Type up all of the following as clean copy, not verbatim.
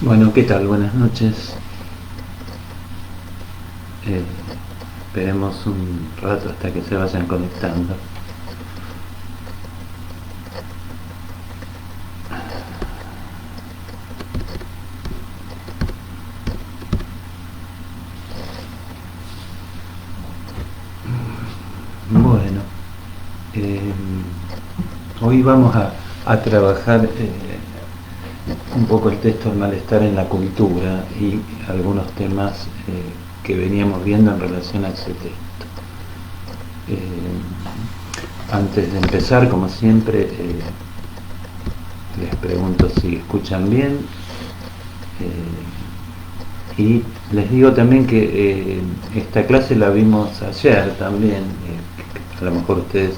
Bueno, ¿qué tal? Buenas noches. Esperemos un rato hasta que se vayan conectando. Bueno, hoy vamos a trabajar un poco el texto del malestar en la cultura y algunos temas que veníamos viendo en relación a ese texto. Antes de empezar, como siempre, les pregunto si escuchan bien y les digo también que esta clase la vimos ayer también, a lo mejor ustedes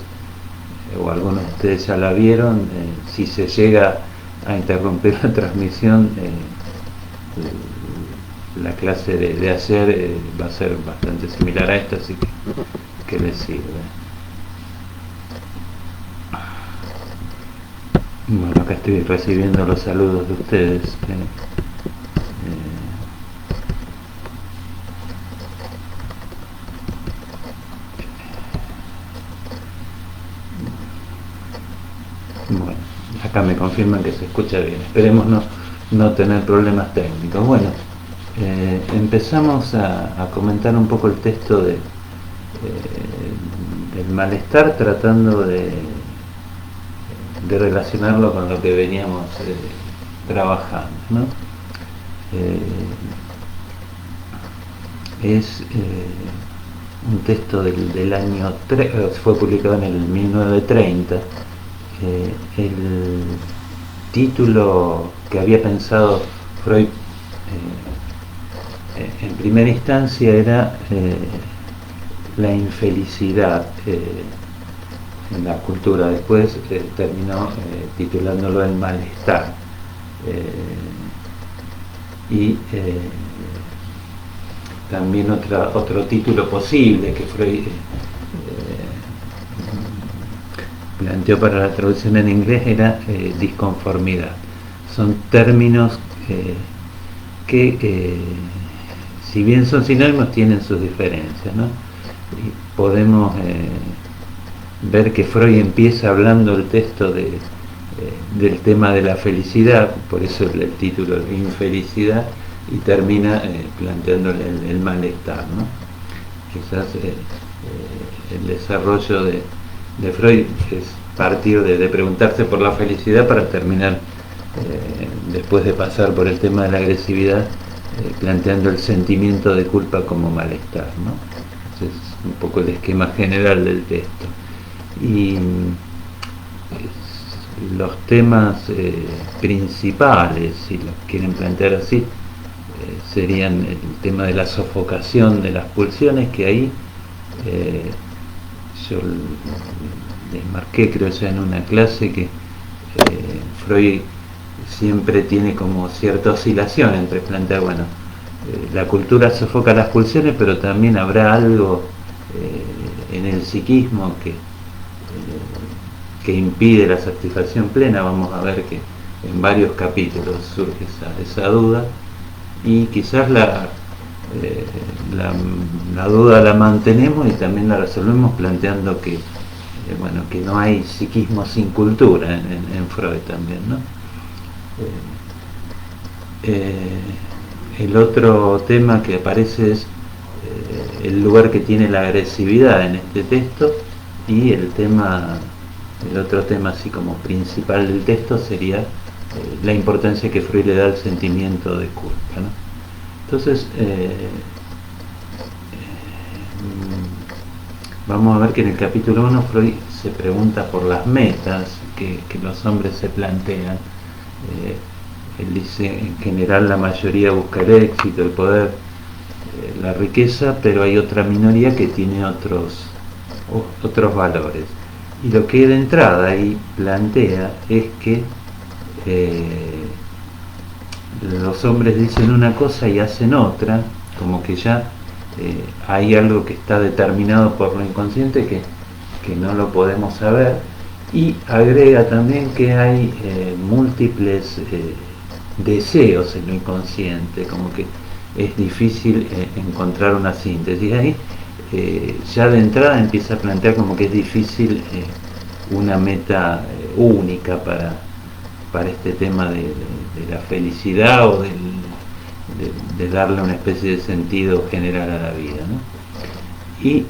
o algunos de ustedes ya la vieron. Si se llega a interrumpir la transmisión, la clase de ayer va a ser bastante similar a esta, así que les sirve. Bueno, acá estoy recibiendo los saludos de ustedes. Bueno, acá me confirman que se escucha bien. Esperemos no tener problemas técnicos. Bueno, empezamos a comentar un poco el texto del malestar, tratando de relacionarlo con lo que veníamos trabajando, ¿no? Es un texto del año fue publicado en el 1930. El título que había pensado Freud en primera instancia era la infelicidad en la cultura. Después terminó titulándolo el malestar. Y también otro título posible que Freud planteó para la traducción en inglés era disconformidad. Son términos que si bien son sinónimos, tienen sus diferencias, ¿no? Y podemos ver que Freud empieza hablando el texto del tema de la felicidad, por eso el título es infelicidad, y termina planteando el malestar, ¿no? Quizás el desarrollo de Freud es partir de preguntarse por la felicidad para terminar, después de pasar por el tema de la agresividad, planteando el sentimiento de culpa como malestar, ¿no? Ese es un poco el esquema general del texto. Y los temas principales, si los quieren plantear así, serían el tema de la sofocación de las pulsiones, que ahí yo les marqué, creo ya en una clase, que Freud siempre tiene como cierta oscilación entre plantear, bueno, la cultura sofoca las pulsiones, pero también habrá algo en el psiquismo que impide la satisfacción plena. Vamos a ver que en varios capítulos surge esa duda, y quizás la duda la mantenemos y también la resolvemos planteando que bueno, que no hay psiquismo sin cultura en Freud también, ¿no? El otro tema que aparece es el lugar que tiene la agresividad en este texto, y el otro tema así como principal del texto sería la importancia que Freud le da al sentimiento de culpa, ¿no? Entonces vamos a ver que en el capítulo 1 Freud se pregunta por las metas que los hombres se plantean Él dice, en general la mayoría busca el éxito, el poder, la riqueza, pero hay otra minoría que tiene otros valores. Y lo que de entrada ahí plantea es que los hombres dicen una cosa y hacen otra, como que ya hay algo que está determinado por lo inconsciente que no lo podemos saber, y agrega también que hay múltiples deseos en lo inconsciente, como que es difícil encontrar una síntesis. Ahí ya de entrada empieza a plantear como que es difícil una meta única para este tema de la felicidad o de darle una especie de sentido general a la vida, ¿no? Y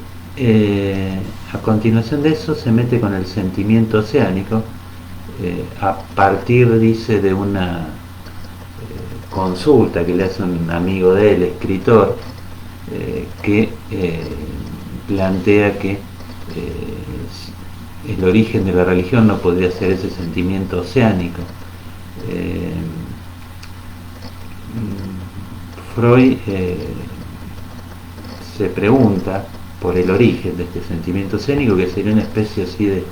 a continuación de eso se mete con el sentimiento oceánico, a partir, dice, de una consulta que le hace un amigo de él, escritor, que plantea que el origen de la religión no podría ser ese sentimiento oceánico. Freud se pregunta por el origen de este sentimiento oceánico, que sería una especie así de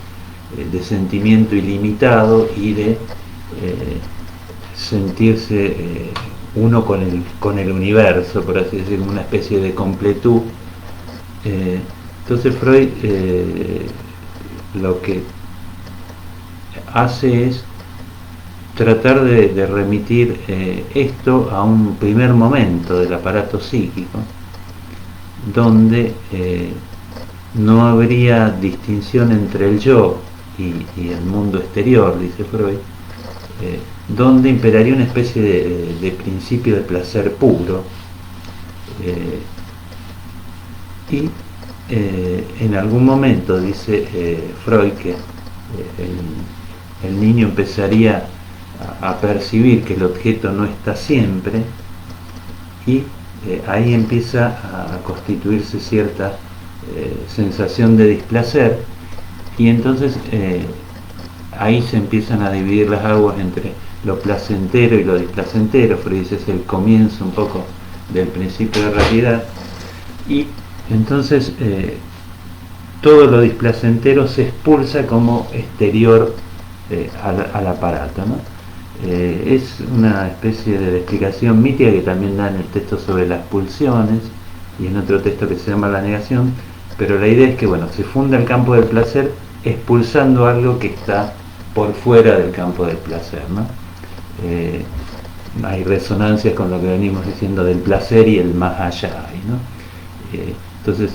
sentimiento ilimitado y de sentirse uno con el universo, por así decirlo, una especie de completud. Entonces Freud lo que hace es tratar de remitir esto a un primer momento del aparato psíquico, donde no habría distinción entre el yo y el mundo exterior, dice Freud, donde imperaría una especie de principio de placer puro, y en algún momento, dice Freud, que el niño empezaría a percibir que el objeto no está siempre, y ahí empieza a constituirse cierta sensación de displacer, y entonces ahí se empiezan a dividir las aguas entre lo placentero y lo displacentero. Freud dice es el comienzo un poco del principio de realidad, y entonces todo lo displacentero se expulsa como exterior al aparato, ¿no? Es una especie de explicación mítica que también da en el texto sobre las pulsiones y en otro texto que se llama La negación, pero la idea es que, bueno, se funda el campo del placer expulsando algo que está por fuera del campo del placer, ¿no? Hay resonancias con lo que venimos diciendo del placer y el más allá, ¿no? Entonces,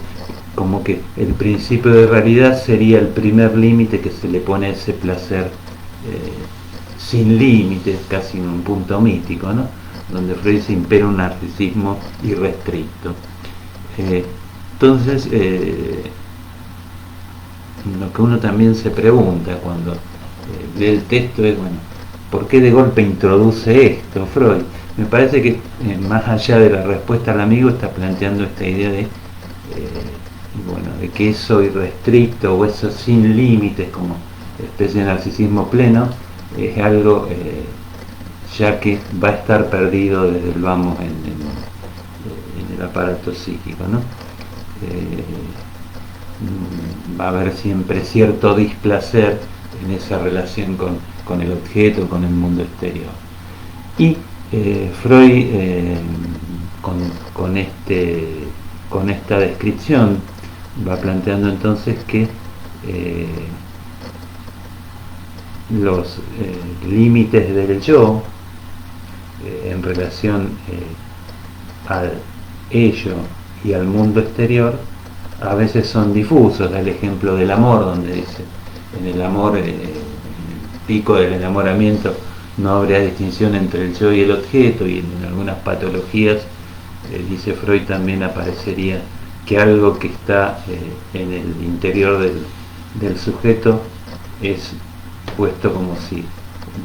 como que el principio de realidad sería el primer límite que se le pone a ese placer sin límites, casi en un punto mítico, ¿no? Donde Freud se impera un narcisismo irrestricto. Entonces, lo que uno también se pregunta cuando lee el texto es, bueno, ¿por qué de golpe introduce esto Freud? Me parece que más allá de la respuesta al amigo está planteando esta idea de que eso irrestricto o eso sin límites como especie de narcisismo pleno es algo ya que va a estar perdido desde el vamos en el aparato psíquico, ¿no? Va a haber siempre cierto displacer en esa relación con el objeto, con el mundo exterior. Y Freud con esta descripción va planteando entonces que los límites del yo en relación al ello y al mundo exterior a veces son difusos. Da el ejemplo del amor, donde dice en el amor, en el pico del enamoramiento no habría distinción entre el yo y el objeto, y en algunas patologías dice Freud también aparecería que algo que está en el interior del sujeto es puesto como si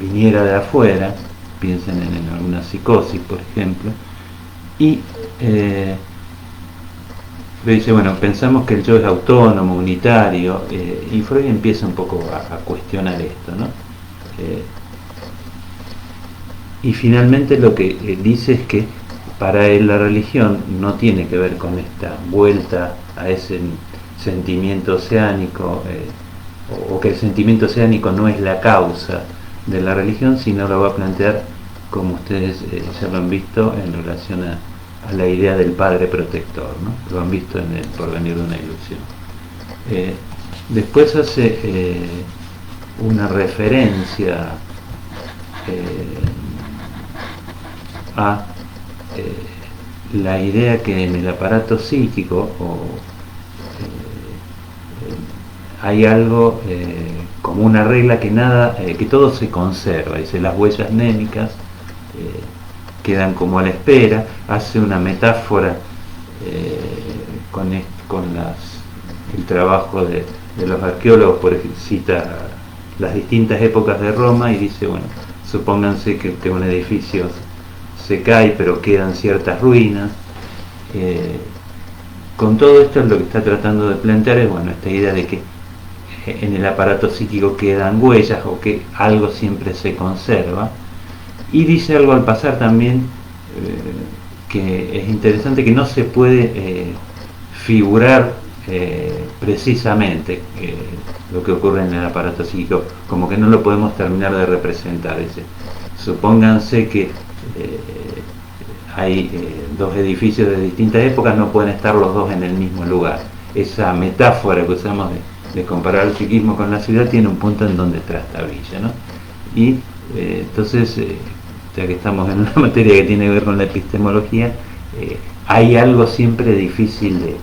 viniera de afuera. Piensen en alguna psicosis, por ejemplo, y Freud dice, bueno, pensamos que el yo es autónomo, unitario, y Freud empieza un poco a cuestionar esto, ¿no? Y finalmente lo que dice es que para él la religión no tiene que ver con esta vuelta a ese sentimiento oceánico, o que el sentimiento oceánico no es la causa de la religión, sino lo va a plantear, como ustedes ya lo han visto, en relación a la idea del padre protector, ¿no? Lo han visto en el Porvenir de una ilusión. Después hace una referencia a la idea que en el aparato psíquico hay algo como una regla que nada, que todo se conserva. Dice, las huellas némicas quedan como a la espera. Hace una metáfora con el trabajo de los arqueólogos, por ejemplo, cita las distintas épocas de Roma y dice, bueno, supónganse que un edificio se cae pero quedan ciertas ruinas. Con todo esto lo que está tratando de plantear es, bueno, esta idea de que en el aparato psíquico quedan huellas o que algo siempre se conserva. Y dice algo al pasar también que es interesante, que no se puede figurar precisamente lo que ocurre en el aparato psíquico, como que no lo podemos terminar de representar. Dice, supónganse que hay dos edificios de distintas épocas, no pueden estar los dos en el mismo lugar. Esa metáfora que usamos de comparar el psiquismo con la ciudad tiene un punto en donde trastabilla, ¿no? Y entonces, ya que estamos en una materia que tiene que ver con la epistemología, hay algo siempre difícil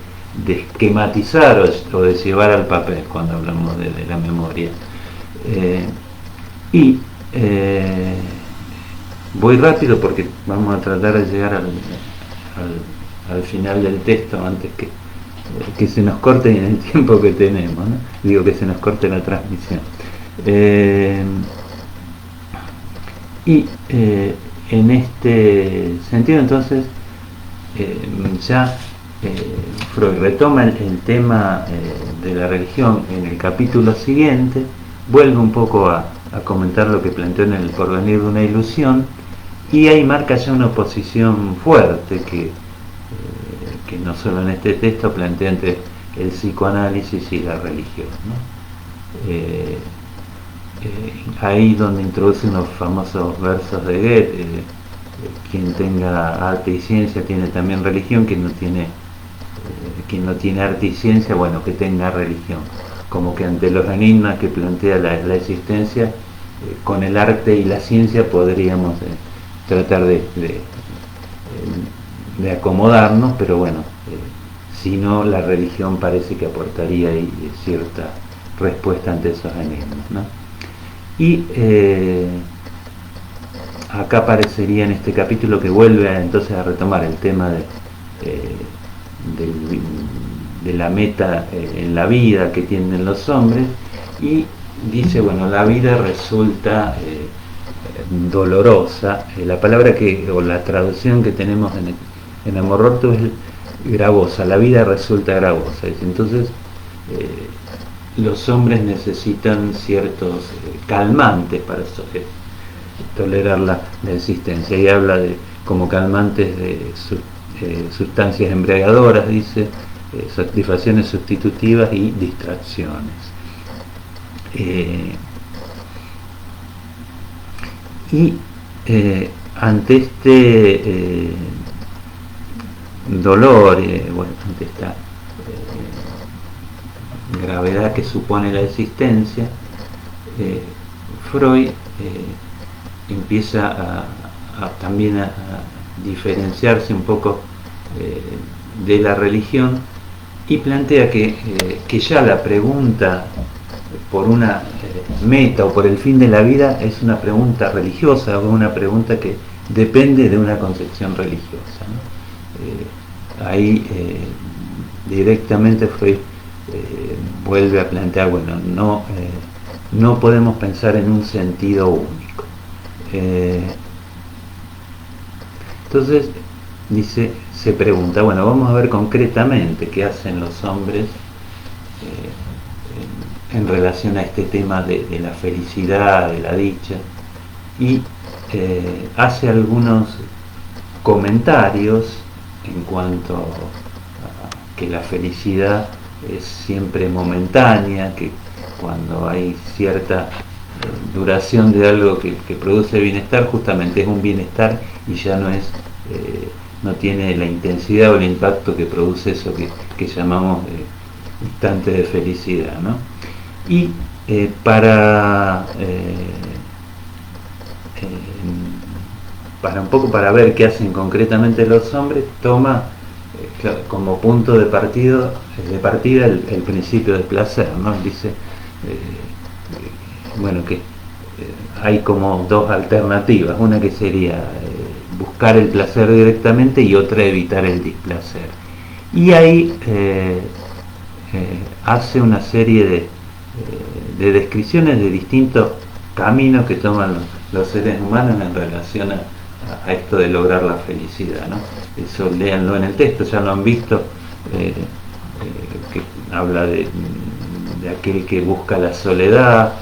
de esquematizar o de llevar al papel cuando hablamos de la memoria. Voy rápido porque vamos a tratar de llegar al final del texto antes que se nos corte en el tiempo que tenemos, ¿no? Digo, que se nos corte la transmisión. En este sentido, entonces, ya Freud retoma el tema de la religión en el capítulo siguiente, vuelve un poco a comentar lo que planteó en el Porvenir de una ilusión, y ahí marca ya una oposición fuerte que no solo en este texto plantea entre el psicoanálisis y la religión, ¿no? Ahí donde introduce unos famosos versos de Goethe, quien tenga arte y ciencia tiene también religión, quien no tiene arte y ciencia, bueno, que tenga religión. Como que ante los enigmas que plantea la existencia, con el arte y la ciencia podríamos tratar de acomodarnos, pero bueno, si no, la religión parece que aportaría ahí cierta respuesta ante esos enigmas, ¿no? Y acá aparecería en este capítulo que vuelve entonces a retomar el tema de la meta en la vida que tienen los hombres, y dice, bueno, la vida resulta dolorosa. La palabra o la traducción que tenemos en Amor-Roto es gravosa, la vida resulta gravosa. Entonces los hombres necesitan ciertos calmantes para tolerar la existencia, y habla de como calmantes de sustancias embriagadoras, dice, satisfacciones sustitutivas y distracciones. Ante este dolor, ante esta gravedad que supone la existencia, Freud empieza también a diferenciarse un poco de la religión, y plantea que ya la pregunta por una meta o por el fin de la vida es una pregunta religiosa, o una pregunta que depende de una concepción religiosa, ¿no? Ahí directamente Freud vuelve a plantear, bueno, no podemos pensar en un sentido único. Entonces dice, se pregunta, bueno, vamos a ver concretamente qué hacen los hombres en relación a este tema de la felicidad, de la dicha, y hace algunos comentarios en cuanto a que la felicidad es siempre momentánea, que cuando hay cierta duración de algo que produce bienestar, justamente es un bienestar y ya no es no tiene la intensidad o el impacto que produce eso que llamamos instante de felicidad, ¿no? Y para un poco para ver qué hacen concretamente los hombres, toma como punto de partida el principio del placer, ¿no? Dice bueno, que hay como dos alternativas, una que sería buscar el placer directamente y otra evitar el displacer. Y ahí hace una serie de descripciones de distintos caminos que toman los seres humanos en relación a esto de lograr la felicidad, ¿no? Eso léanlo en el texto, ya lo han visto, que habla de aquel que busca la soledad,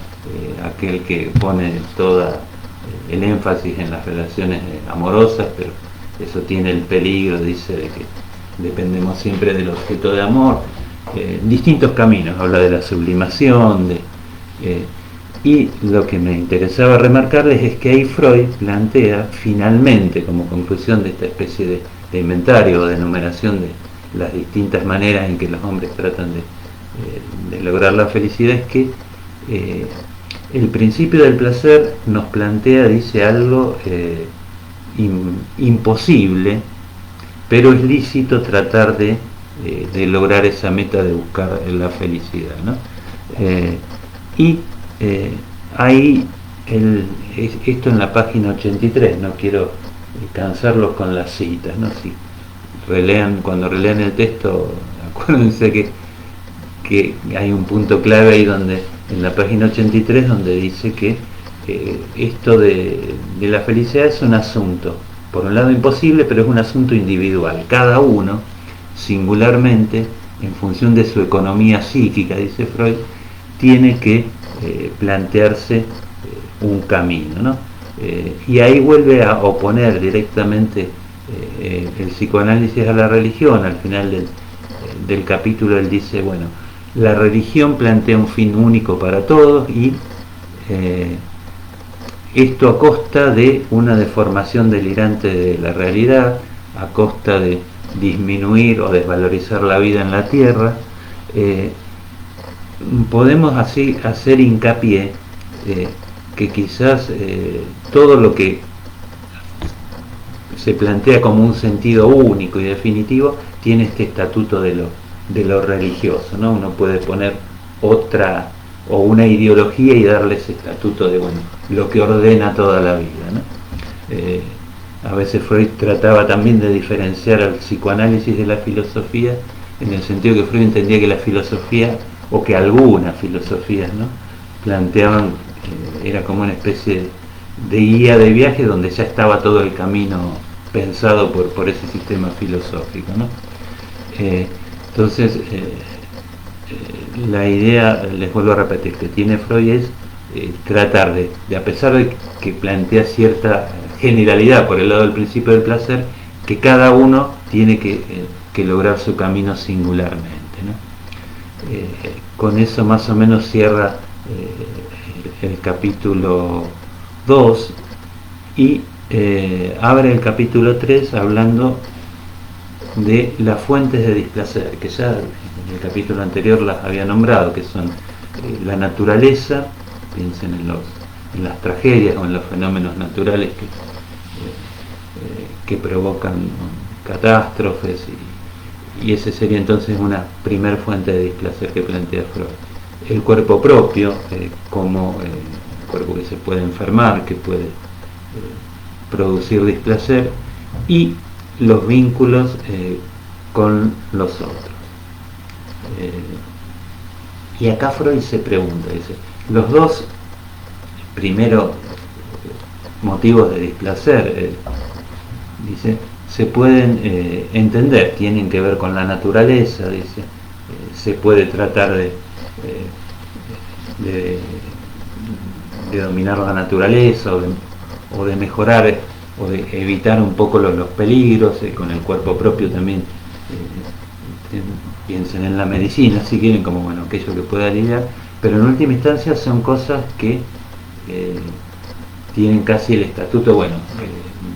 aquel que pone toda el énfasis en las relaciones amorosas, pero eso tiene el peligro, dice, de que dependemos siempre del objeto de amor. Distintos caminos, habla de la sublimación, y lo que me interesaba remarcarles es que ahí Freud plantea finalmente, como conclusión de esta especie de inventario o de enumeración de las distintas maneras en que los hombres tratan de lograr la felicidad, es que el principio del placer nos plantea, dice, algo imposible, pero es lícito tratar de lograr esa meta de buscar la felicidad, ¿no? Ahí esto en la página 83, no quiero cansarlos con las citas, ¿no? Si cuando relean el texto, acuérdense que hay un punto clave ahí donde, en la página 83, donde dice que esto de la felicidad es un asunto, por un lado imposible, pero es un asunto individual. Cada uno, singularmente, en función de su economía psíquica, dice Freud, tiene que plantearse un camino, ¿no? Y ahí vuelve a oponer directamente el psicoanálisis a la religión. Al final del capítulo él dice, bueno, la religión plantea un fin único para todos y esto a costa de una deformación delirante de la realidad, a costa de disminuir o desvalorizar la vida en la tierra. Podemos así hacer hincapié que quizás todo lo que se plantea como un sentido único y definitivo tiene este estatuto de lo religioso, ¿no? Uno puede poner otra o una ideología y darle ese estatuto de, bueno, lo que ordena toda la vida, ¿no? A veces Freud trataba también de diferenciar al psicoanálisis de la filosofía, en el sentido que Freud entendía que la filosofía, o que algunas filosofías, ¿no?, planteaban, era como una especie de guía de viaje donde ya estaba todo el camino pensado por ese sistema filosófico, ¿no? Entonces, la idea, les vuelvo a repetir, que tiene Freud es tratar de, a pesar de que plantea cierta generalidad por el lado del principio del placer, que cada uno tiene que lograr su camino singularmente, ¿no? Con eso más o menos cierra el capítulo 2 y abre el capítulo 3 hablando de las fuentes de displacer, que ya en el capítulo anterior las había nombrado, que son la naturaleza, piensen en las tragedias o en los fenómenos naturales que provocan catástrofes, y ese sería entonces una primer fuente de displacer que plantea Freud. El cuerpo propio, como el cuerpo que se puede enfermar, que puede producir displacer, y los vínculos con los otros. Y acá Freud se pregunta, dice, los dos primeros motivos de displacer, dice, se pueden entender, tienen que ver con la naturaleza, dice, se puede tratar de dominar la naturaleza o de mejorar o de evitar un poco los peligros, con el cuerpo propio también. Piensen en la medicina si quieren, como bueno, aquello que pueda aliviar, pero en última instancia son cosas que tienen casi el estatuto, bueno,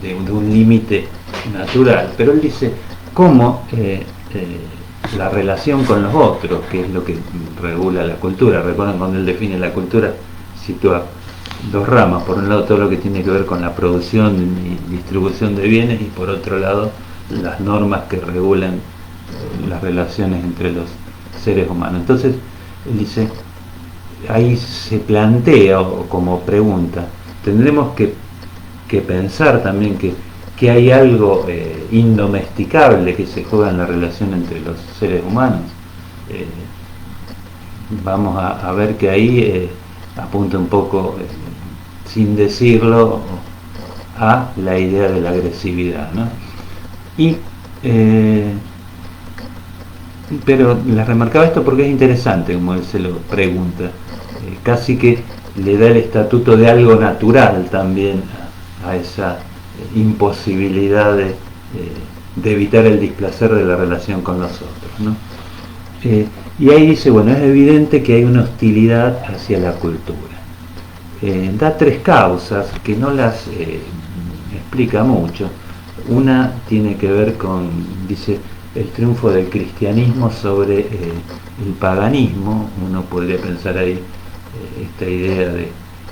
de un límite natural. Pero él dice cómo la relación con los otros, que es lo que regula la cultura. Recuerdan cuando él define la cultura, sitúa dos ramas: por un lado todo lo que tiene que ver con la producción y distribución de bienes, y por otro lado las normas que regulan las relaciones entre los seres humanos. Entonces él dice, ahí se plantea como pregunta, tendremos que pensar también que hay algo indomesticable que se juega en la relación entre los seres humanos. Vamos a ver que ahí apunta un poco, sin decirlo, a la idea de la agresividad, ¿no? Pero les remarcaba esto porque es interesante, como él se lo pregunta. Casi que le da el estatuto de algo natural también a esa imposibilidad de evitar el displacer de la relación con los otros, ¿no? Y ahí dice, bueno, es evidente que hay una hostilidad hacia la cultura. Da tres causas que no las explica mucho. Una tiene que ver con, dice, el triunfo del cristianismo sobre el paganismo. Uno podría pensar ahí esta idea de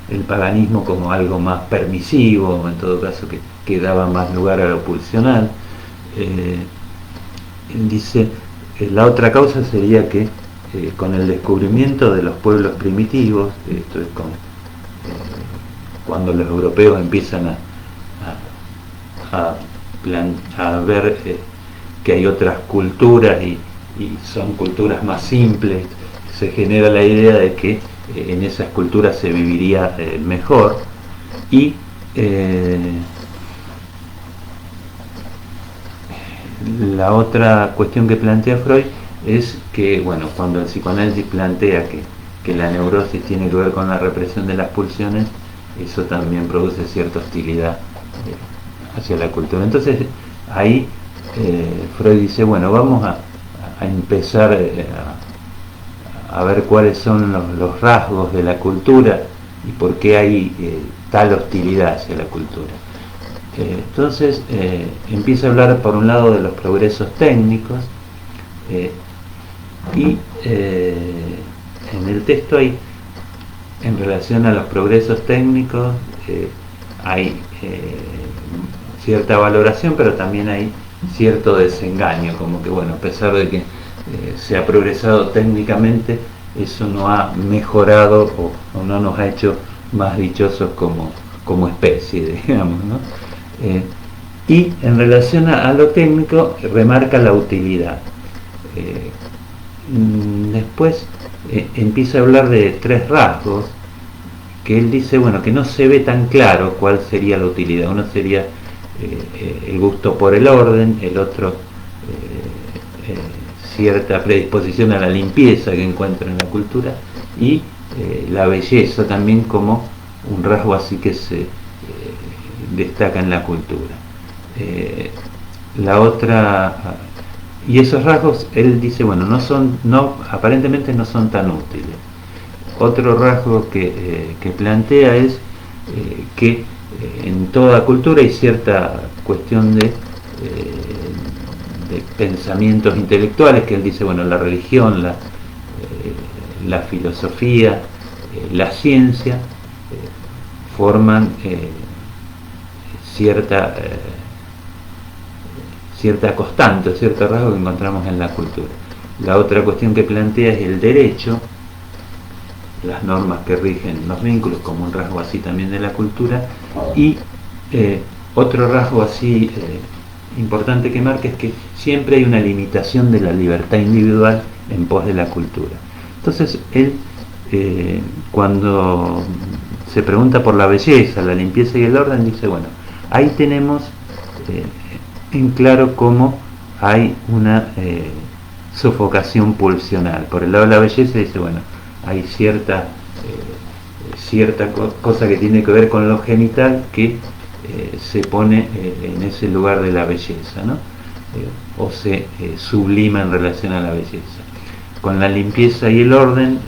el paganismo como algo más permisivo, en todo caso que daba más lugar a lo pulsional. Dice, la otra causa sería que con el descubrimiento de los pueblos primitivos, esto es cuando los europeos empiezan a ver que hay otras culturas y son culturas más simples, se genera la idea de que en esas culturas se viviría mejor. Y la otra cuestión que plantea Freud es que, bueno, cuando el psicoanálisis plantea que la neurosis tiene que ver con la represión de las pulsiones, eso también produce cierta hostilidad hacia la cultura. Entonces ahí Freud dice, bueno, vamos a empezar a ver cuáles son los rasgos de la cultura y por qué hay tal hostilidad hacia la cultura. Entonces empieza a hablar por un lado de los progresos técnicos, y en el texto hay, en relación a los progresos técnicos, hay cierta valoración, pero también hay cierto desengaño, como que, bueno, a pesar de que se ha progresado técnicamente, eso no ha mejorado o no nos ha hecho más dichosos como especie, digamos, ¿no? Y en relación a lo técnico remarca la utilidad. Después empieza a hablar de tres rasgos que él dice, bueno, que no se ve tan claro cuál sería la utilidad. Uno sería el gusto por el orden, el otro cierta predisposición a la limpieza que encuentra en la cultura, y la belleza también como un rasgo así que se destaca en la cultura. La otra, y esos rasgos él dice, bueno, aparentemente no son tan útiles. Otro rasgo que plantea es que en toda cultura hay cierta cuestión de pensamientos intelectuales, que él dice, bueno, la religión, la filosofía, la ciencia forman cierta constante, cierto rasgo que encontramos en la cultura. La otra cuestión que plantea es el derecho, las normas que rigen los vínculos como un rasgo así también de la cultura, y otro rasgo así importante que marca es que siempre hay una limitación de la libertad individual en pos de la cultura. Entonces él, cuando se pregunta por la belleza, la limpieza y el orden, dice, bueno, ahí tenemos en claro cómo hay una sofocación pulsional. Por el lado de la belleza dice, bueno, hay cierta cosa que tiene que ver con lo genital que se pone en ese lugar de la belleza, ¿no? O se sublima en relación a la belleza. Con la limpieza y el orden,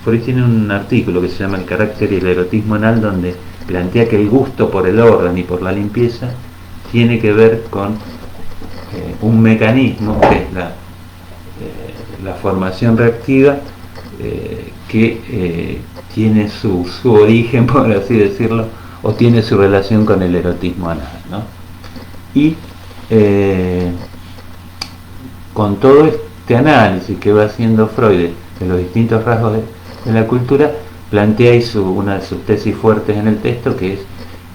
Freud tiene un artículo que se llama El carácter y el erotismo anal, donde plantea que el gusto por el orden y por la limpieza tiene que ver con un mecanismo que es la formación reactiva, que tiene su origen, por así decirlo, o tiene su relación con el erotismo anal, ¿no? Y con todo este análisis que va haciendo Freud de los distintos rasgos de la cultura, plantea una de sus tesis fuertes en el texto, que es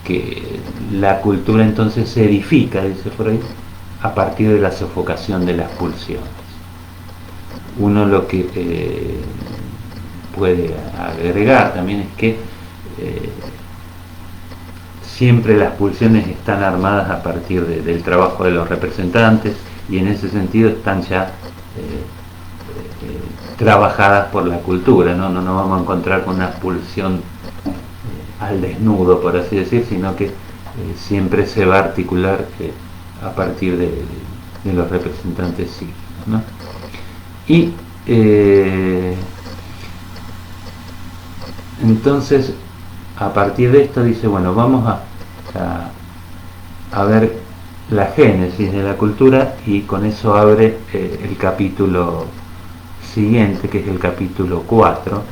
que la cultura entonces se edifica, dice Freud, a partir de la sofocación de las pulsiones. Uno lo que puede agregar también es que siempre las pulsiones están armadas a partir del trabajo de los representantes, y en ese sentido están ya trabajadas por la cultura, ¿no? No nos vamos a encontrar con una pulsión al desnudo, por así decir, sino que siempre se va a articular a partir de los representantes psíquicos, ¿no? Y entonces, a partir de esto dice, bueno, vamos a ver la génesis de la cultura, y con eso abre el capítulo siguiente, que es el capítulo 4,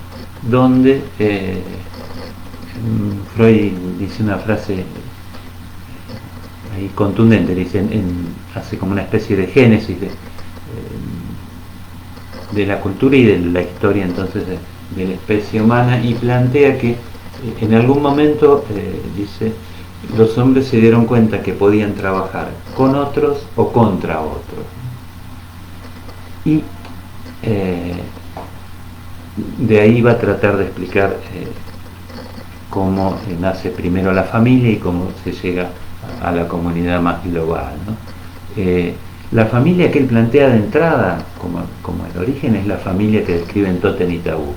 donde Freud dice una frase ahí contundente, dice, hace como una especie de génesis de la cultura y de la historia entonces de la especie humana, y plantea que en algún momento, dice, los hombres se dieron cuenta que podían trabajar con otros o contra otros, y de ahí va a tratar de explicar cómo nace primero la familia y cómo se llega a la comunidad más global, ¿no? La familia que él plantea de entrada como el origen es la familia que describe en Totem y Tabú.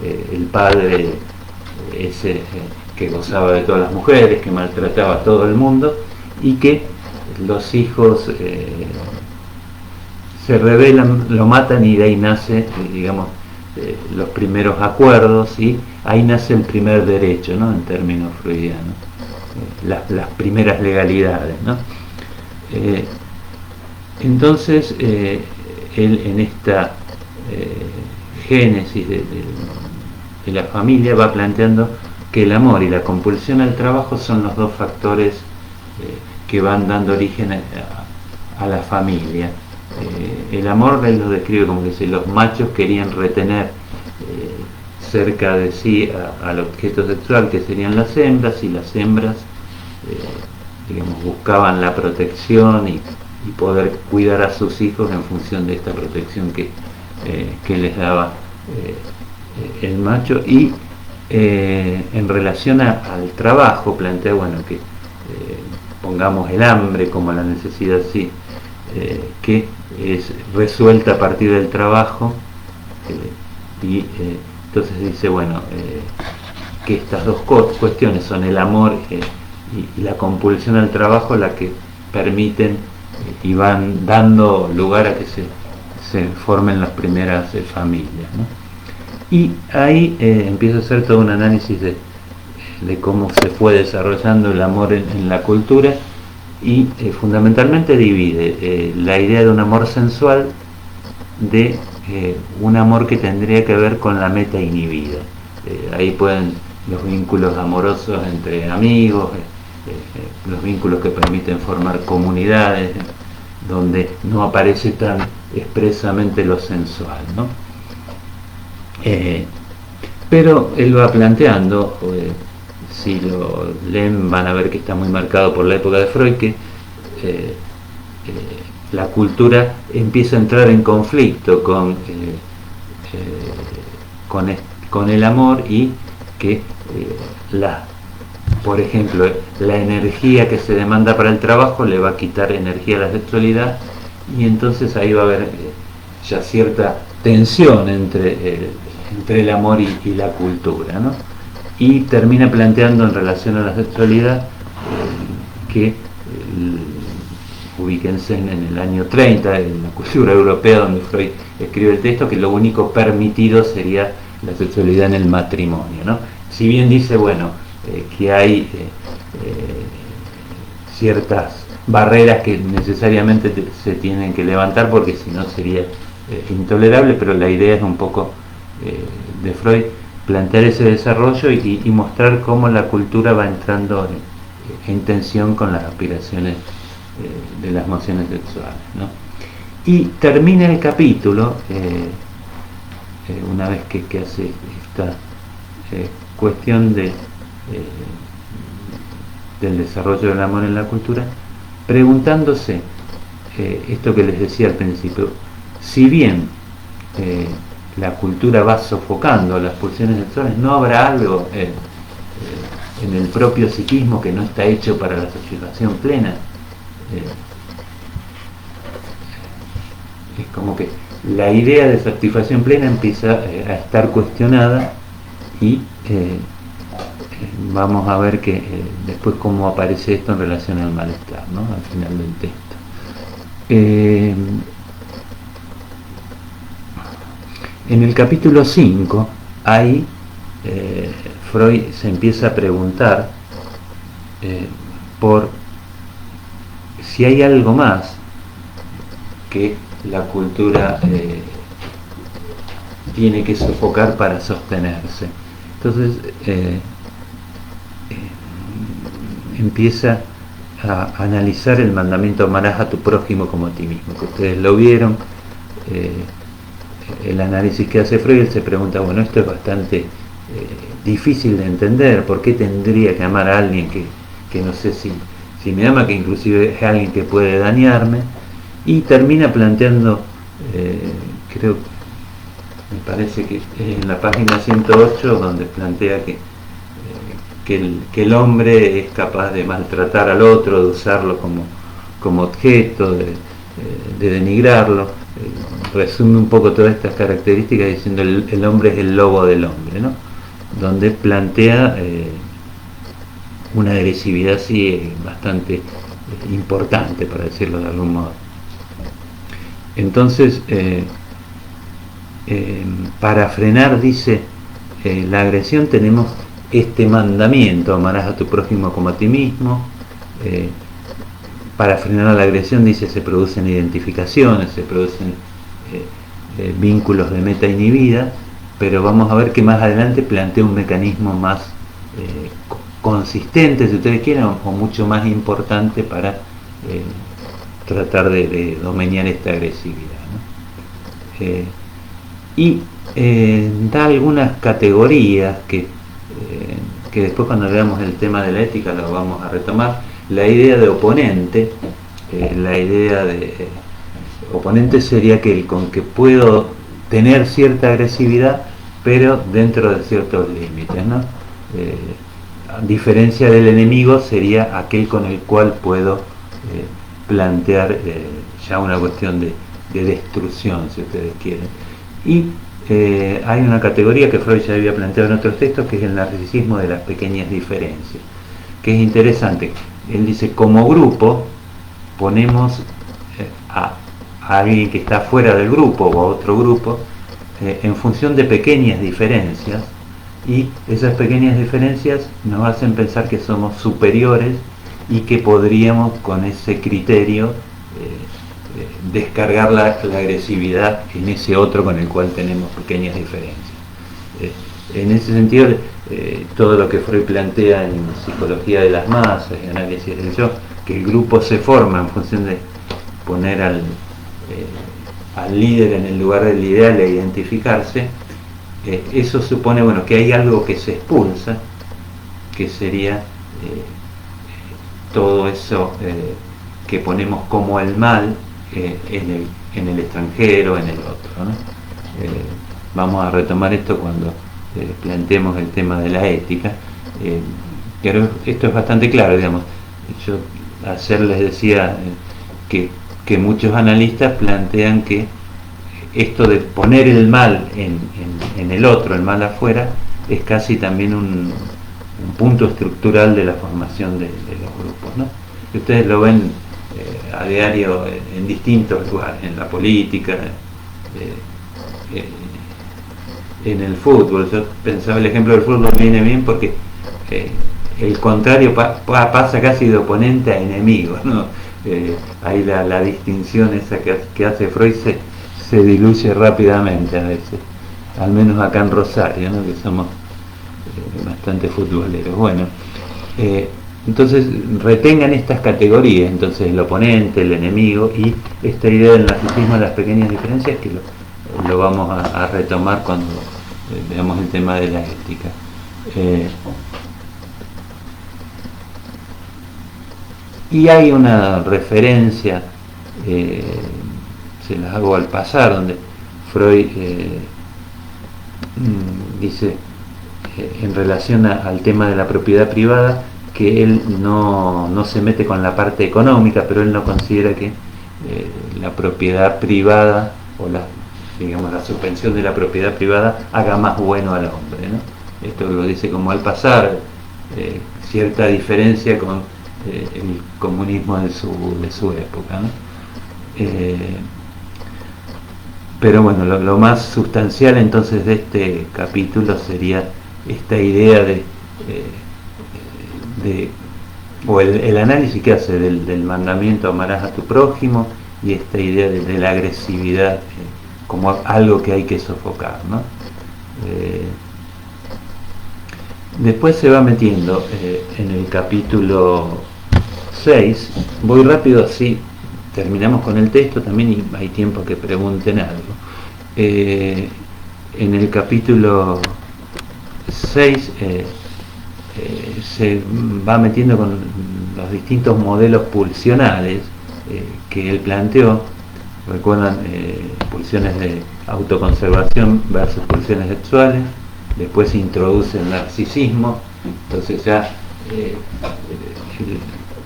El padre ese que gozaba de todas las mujeres, que maltrataba a todo el mundo, y que los hijos se rebelan, lo matan, y de ahí nace, digamos, los primeros acuerdos, y ahí nace el primer derecho, ¿no? En términos freudianos, las primeras legalidades, ¿no? Entonces, él en esta génesis de la familia va planteando que el amor y la compulsión al trabajo son los dos factores que van dando origen a la familia. El amor él lo describe como que si los machos querían retener cerca de sí al objeto sexual, que serían las hembras, y las hembras digamos, buscaban la protección y poder cuidar a sus hijos en función de esta protección que les daba el macho. Y en relación al trabajo plantea, bueno, que pongamos el hambre como la necesidad, sí, que es resuelta a partir del trabajo, y entonces dice, bueno, que estas dos cuestiones son el amor y la compulsión al trabajo, la que permiten y van dando lugar a que se formen las primeras familias, ¿no? Y ahí empieza a hacer todo un análisis de cómo se fue desarrollando el amor en la cultura, y fundamentalmente divide la idea de un amor sensual de un amor que tendría que ver con la meta inhibida. Ahí pueden los vínculos amorosos entre amigos, los vínculos que permiten formar comunidades donde no aparece tan expresamente lo sensual, ¿no? Pero él va planteando, si lo leen van a ver que está muy marcado por la época de Freud, que la cultura empieza a entrar en conflicto con el amor, y que por ejemplo, la energía que se demanda para el trabajo le va a quitar energía a la sexualidad, y entonces ahí va a haber ya cierta tensión entre el amor y la cultura, ¿no? Y termina planteando en relación a la sexualidad que ubíquense en el año 30, en la cultura europea donde Freud escribe el texto, que lo único permitido sería la sexualidad en el matrimonio, ¿no? Si bien dice, bueno, que hay ciertas barreras que necesariamente se tienen que levantar porque si no sería intolerable, pero la idea es un poco de Freud plantear ese desarrollo y mostrar cómo la cultura va entrando en tensión con las aspiraciones de las emociones sexuales, ¿no? Y termina el capítulo, una vez que hace esta cuestión del desarrollo del amor en la cultura, preguntándose esto que les decía al principio: si bien la cultura va sofocando las pulsiones sexuales, ¿no habrá algo en el propio psiquismo que no está hecho para la satisfacción plena? Es como que la idea de satisfacción plena empieza a estar cuestionada y vamos a ver que después cómo aparece esto en relación al malestar, ¿no? Al final del texto. En el capítulo 5, ahí Freud se empieza a preguntar por si hay algo más que la cultura tiene que sofocar para sostenerse. Entonces empieza a analizar el mandamiento: amarás a tu prójimo como a ti mismo, que ustedes lo vieron. El análisis que hace Freud, se pregunta, bueno, esto es bastante difícil de entender. ¿Por qué tendría que amar a alguien que no sé si me ama, que inclusive es alguien que puede dañarme? Y termina planteando, creo, me parece que es en la página 108, donde plantea que el hombre es capaz de maltratar al otro, de usarlo como objeto, de denigrarlo. Resume un poco todas estas características diciendo el hombre es el lobo del hombre, ¿no? Donde plantea una agresividad así bastante importante, para decirlo de algún modo. Entonces, para frenar, dice, la agresión, tenemos este mandamiento: amarás a tu prójimo como a ti mismo. Para frenar la agresión, dice, se producen identificaciones, se producen vínculos de meta inhibida, pero vamos a ver que más adelante plantea un mecanismo más consistente, si ustedes quieren, o mucho más importante para tratar de domeñar esta agresividad, ¿no? Y da algunas categorías que después, cuando veamos el tema de la ética, lo vamos a retomar. La idea de oponente, la idea de oponente sería aquel con que puedo tener cierta agresividad, pero dentro de ciertos límites, ¿no? A diferencia del enemigo, sería aquel con el cual puedo plantear ya una cuestión de destrucción, si ustedes quieren. Y hay una categoría que Freud ya había planteado en otros textos, que es el narcisismo de las pequeñas diferencias, que es interesante. Él dice, como grupo ponemos a alguien que está fuera del grupo o a otro grupo en función de pequeñas diferencias, y esas pequeñas diferencias nos hacen pensar que somos superiores y que podríamos, con ese criterio, descargar la agresividad en ese otro con el cual tenemos pequeñas diferencias. En ese sentido, todo lo que Freud plantea en psicología de las masas y análisis del yo, que el grupo se forma en función de poner al líder en el lugar del ideal e identificarse, eso supone, bueno, que hay algo que se expulsa, que sería todo eso que ponemos como el mal en el extranjero, en el otro, ¿no? Vamos a retomar esto cuando planteemos el tema de la ética, pero esto es bastante claro, digamos. Yo ayer les decía que muchos analistas plantean que esto de poner el mal en el otro, el mal afuera, es casi también un punto estructural de la formación de los grupos, ¿no? que ustedes lo ven a diario en distintos lugares, en la política, en el fútbol. Yo pensaba, el ejemplo del fútbol viene bien porque el contrario pasa casi de oponente a enemigo, ¿no? Ahí la distinción esa que hace Freud se diluye rápidamente a veces, al menos acá en Rosario, ¿no? Que somos bastante futboleros. Bueno, entonces retengan estas categorías, entonces el oponente, el enemigo, y esta idea del narcisismo de las pequeñas diferencias, que lo vamos a retomar cuando veamos el tema de la ética. Y hay una referencia, se las hago al pasar, donde Freud dice, en relación al tema de la propiedad privada, que él no se mete con la parte económica, pero él no considera que la propiedad privada o la suspensión de la propiedad privada haga más bueno al hombre, ¿no? Esto lo dice como al pasar, cierta diferencia con el comunismo de su época, ¿no? Pero bueno, lo más sustancial entonces de este capítulo sería esta idea o el análisis que hace del mandamiento amarás a tu prójimo, y esta idea de la agresividad como algo que hay que sofocar, ¿no? Después se va metiendo en el capítulo 6, voy rápido así terminamos con el texto también y hay tiempo que pregunten algo. En el capítulo 6 se va metiendo con los distintos modelos pulsionales que él planteó. Recuerdan, pulsiones de autoconservación versus pulsiones sexuales. Después se introduce el narcisismo, entonces ya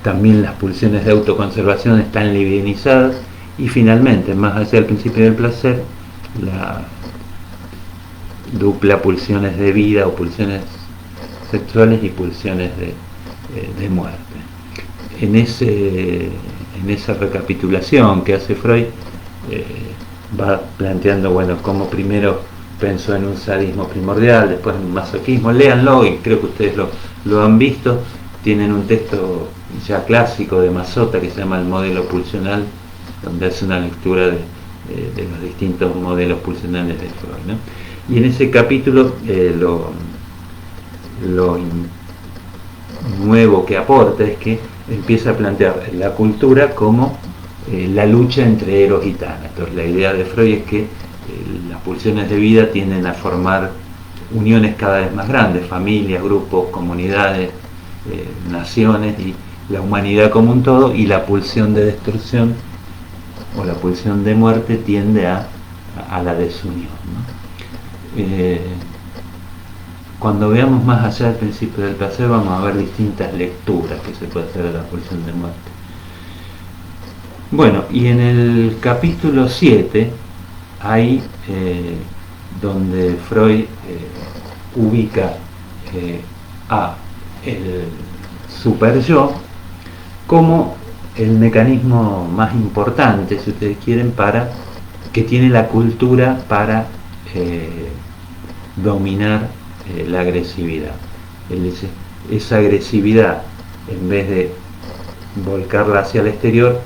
también las pulsiones de autoconservación están libidinizadas, y finalmente, más allá del principio del placer, la dupla pulsiones de vida o pulsiones sexuales y pulsiones de muerte. En esa recapitulación que hace Freud, va planteando, bueno, cómo primero pensó en un sadismo primordial, después en un masoquismo. Léanlo, y creo que ustedes lo han visto. Tienen un texto ya clásico de Mazzotta que se llama El modelo pulsional, donde hace una lectura de los distintos modelos pulsionales de Freud, ¿no? Y en ese capítulo lo nuevo que aporta es que empieza a plantear la cultura como la lucha entre Eros y Tánatos. La idea de Freud es que las pulsiones de vida tienden a formar uniones cada vez más grandes, familias, grupos, comunidades, naciones, y la humanidad como un todo, y la pulsión de destrucción o la pulsión de muerte tiende a la desunión, ¿no? Cuando veamos más allá del principio del placer, vamos a ver distintas lecturas que se puede hacer de la pulsión de muerte. Bueno, y en el capítulo 7, ahí donde Freud ubica a el superyo como el mecanismo más importante, si ustedes quieren, que tiene la cultura para dominar la agresividad. Él dice, esa agresividad, en vez de volcarla hacia el exterior,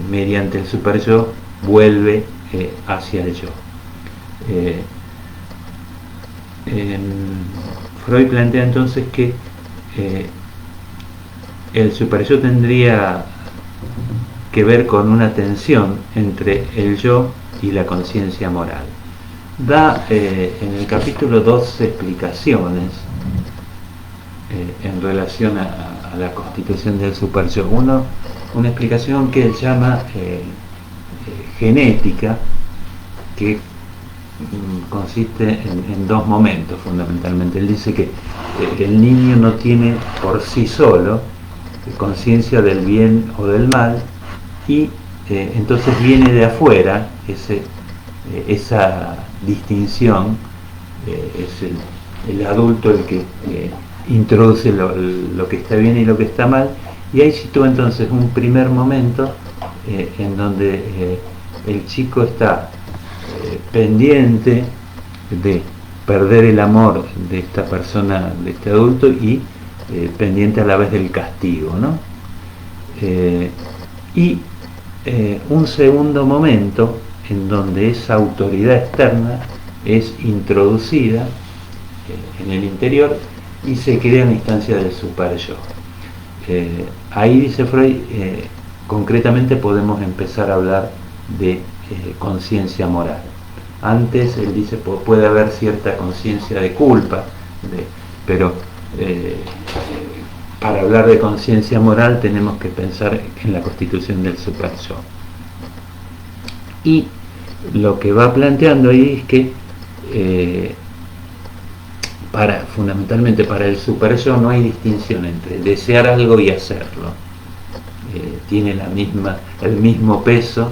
mediante el superyo, vuelve hacia el yo. Freud plantea entonces que el superyo tendría que ver con una tensión entre el yo y la conciencia moral. Da en el capítulo 12 explicaciones en relación a la constitución del superyo. Una explicación que él llama genética, que consiste en dos momentos fundamentalmente. Él dice que el niño no tiene por sí solo conciencia del bien o del mal, y entonces viene de afuera esa distinción. Es el adulto el que introduce lo que está bien y lo que está mal, Y ahí sitúa entonces un primer momento en donde el chico está pendiente de perder el amor de esta persona, de este adulto, y pendiente a la vez del castigo, ¿no? Y un segundo momento en donde esa autoridad externa es introducida en el interior y se crea una instancia del super yo. Ahí, dice Freud, concretamente podemos empezar a hablar de conciencia moral. Antes él dice puede haber cierta conciencia de culpa, pero para hablar de conciencia moral tenemos que pensar en la constitución del super yo. Y lo que va planteando ahí es que fundamentalmente para el super yo no hay distinción entre desear algo y hacerlo. Tiene el mismo peso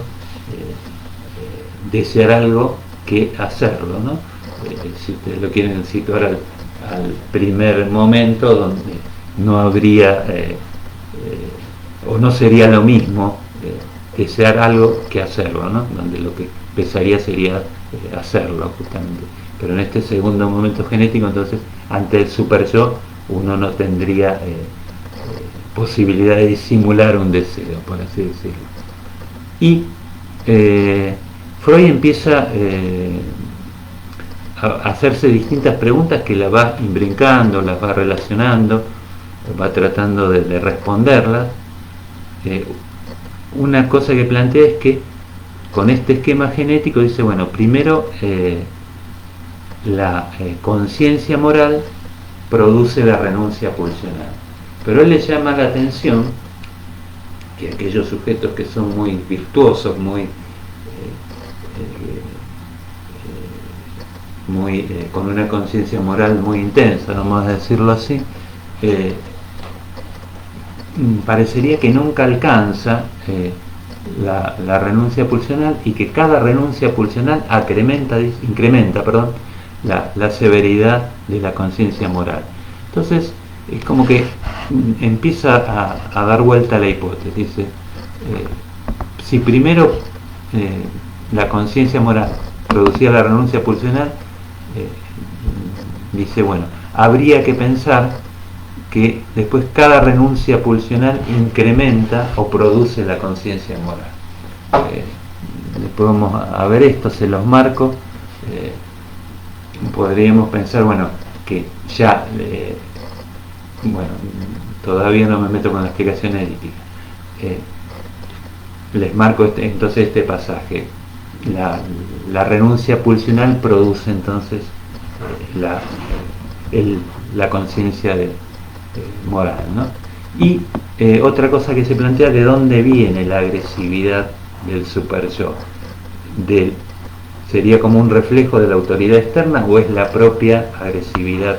desear algo que hacerlo, ¿no? Si ustedes lo quieren situar al primer momento, donde no habría o no sería lo mismo desear algo que hacerlo, ¿no? Donde lo que pesaría sería hacerlo, justamente. Pero en este segundo momento genético, entonces, ante el super yo, uno no tendría posibilidad de disimular un deseo, por así decirlo. Y Freud empieza a hacerse distintas preguntas que las va imbrincando, las va relacionando, va tratando de responderlas. Una cosa que plantea es que con este esquema genético dice, bueno, primero la conciencia moral produce la renuncia pulsional, pero él le llama la atención que aquellos sujetos que son muy virtuosos, con una conciencia moral muy intensa, vamos a decirlo así, parecería que nunca alcanza la renuncia pulsional, y que cada renuncia pulsional incrementa la severidad de la conciencia moral. Entonces es como que empieza a dar vuelta a la hipótesis. Dice, si primero la conciencia moral producía la renuncia pulsional, dice, bueno, habría que pensar que después cada renuncia pulsional incrementa o produce la conciencia moral. Después vamos a ver esto, se los marco. Podríamos pensar, bueno, que ya, bueno, todavía no me meto con la explicación edípica. Les marco entonces este pasaje. La renuncia pulsional produce entonces la conciencia moral, ¿no? Y otra cosa que se plantea, ¿de dónde viene la agresividad del super yo? ¿Sería como un reflejo de la autoridad externa, o es la propia agresividad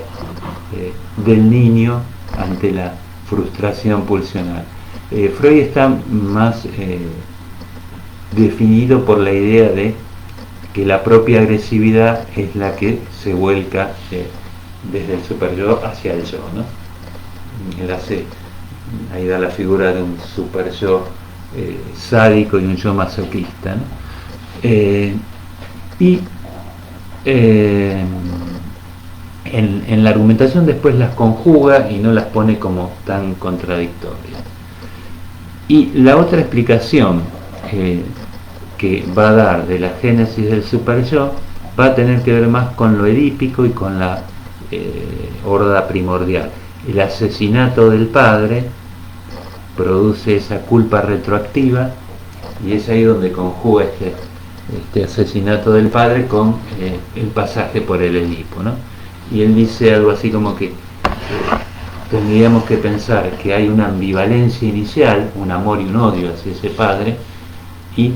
del niño ante la frustración pulsional? Freud está más definido por la idea de que la propia agresividad es la que se vuelca desde el super yo hacia el yo, ¿no? Él ahí da la figura de un super yo sádico y un yo masoquista, ¿no? En la argumentación después las conjuga y no las pone como tan contradictorias. Y la otra explicación que va a dar de la génesis del super yo va a tener que ver más con lo edípico y con la horda primordial. El asesinato del padre produce esa culpa retroactiva, y es ahí donde conjuga este asesinato del padre con el pasaje por el Edipo, ¿no? Y él dice algo así como que tendríamos que pensar que hay una ambivalencia inicial, un amor y un odio hacia ese padre, y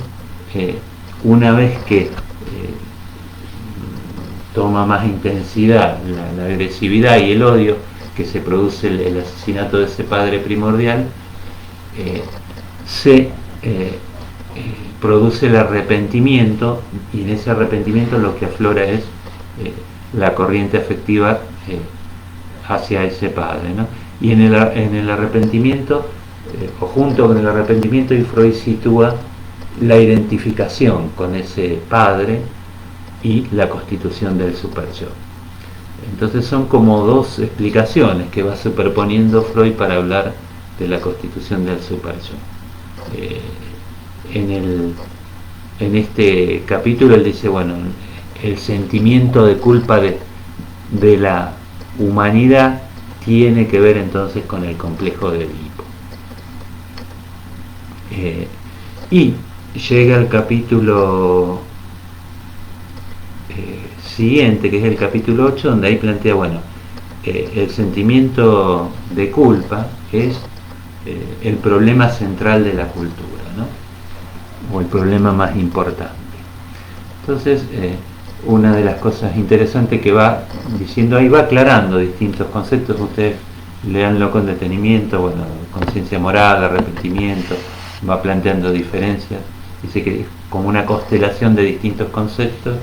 una vez que toma más intensidad la agresividad y el odio que se produce el asesinato de ese padre primordial, se produce el arrepentimiento, y en ese arrepentimiento lo que aflora es la corriente afectiva hacia ese padre, ¿no? Y en el arrepentimiento o junto con el arrepentimiento, y Freud sitúa la identificación con ese padre y la constitución del superyo. Entonces son como dos explicaciones que va superponiendo Freud para hablar de la constitución del superyo. En este capítulo él dice, bueno, el sentimiento de culpa de la humanidad tiene que ver entonces con el complejo de Edipo. Y llega el capítulo siguiente, que es el capítulo 8, donde ahí plantea, bueno, el sentimiento de culpa es el problema central de la cultura, ¿no? O el problema más importante. Entonces, una de las cosas interesantes que va diciendo ahí, va aclarando distintos conceptos. Ustedes leanlo con detenimiento, bueno, conciencia moral, arrepentimiento, va planteando diferencias. Dice que es como una constelación de distintos conceptos